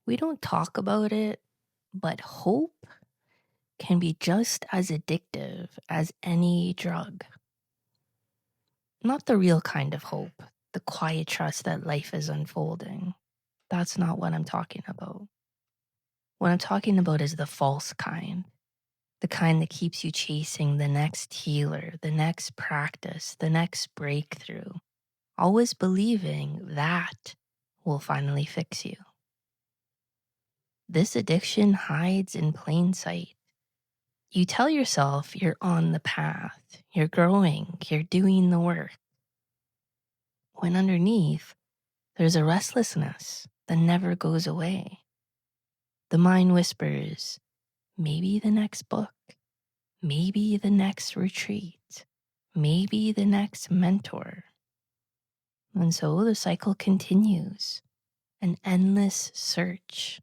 We don't talk about it, but hope can be just as addictive as any drug. Not the real kind of hope, the quiet trust that life is unfolding. That's not what I'm talking about. What I'm talking about is the false kind, the kind that keeps you chasing the next healer, the next practice, the next breakthrough, always believing that will finally fix you. This addiction hides in plain sight. You tell yourself you're on the path, you're growing, you're doing the work, when underneath, there's a restlessness that never goes away. The mind whispers, maybe the next book, maybe the next retreat, maybe the next mentor. And so the cycle continues, an endless search,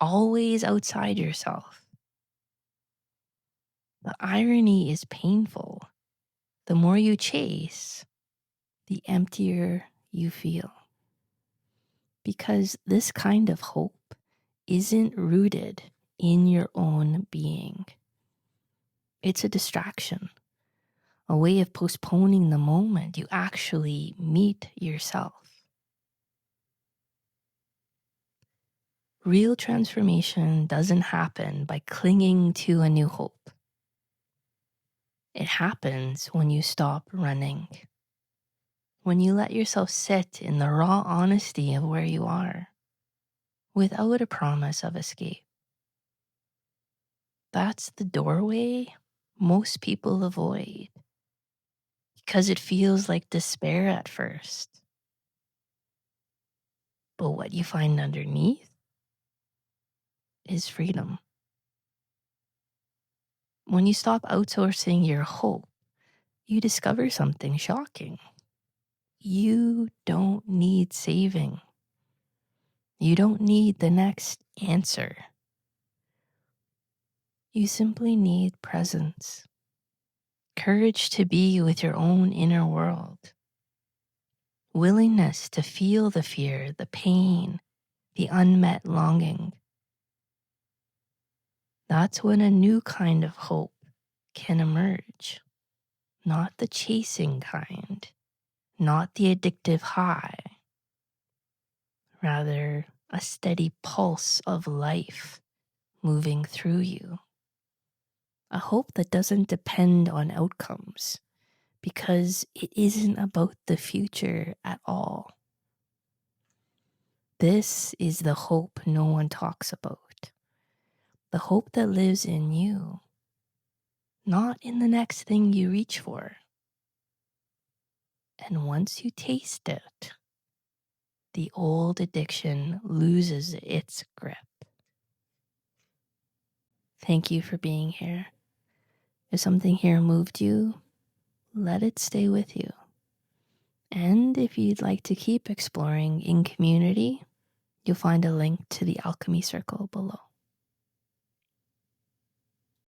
always outside yourself. The irony is painful. The more you chase, the emptier you feel. Because this kind of hope isn't rooted in your own being. It's a distraction, a way of postponing the moment you actually meet yourself. Real transformation doesn't happen by clinging to a new hope. It happens when you stop running, when you let yourself sit in the raw honesty of where you are, without a promise of escape. That's the doorway most people avoid because it feels like despair at first. But what you find underneath is freedom. When you stop outsourcing your hope, you discover something shocking. You don't need saving. You don't need the next answer. You simply need presence, courage to be with your own inner world, willingness to feel the fear, the pain, the unmet longing. That's when a new kind of hope can emerge, not the chasing kind, not the addictive high, rather a steady pulse of life moving through you. A hope that doesn't depend on outcomes because it isn't about the future at all. This is the hope no one talks about, the hope that lives in you, not in the next thing you reach for. And once you taste it, the old addiction loses its grip. Thank you for being here. If something here moved you, let it stay with you. And if you'd like to keep exploring in community, you'll find a link to the Alchemy Circle below.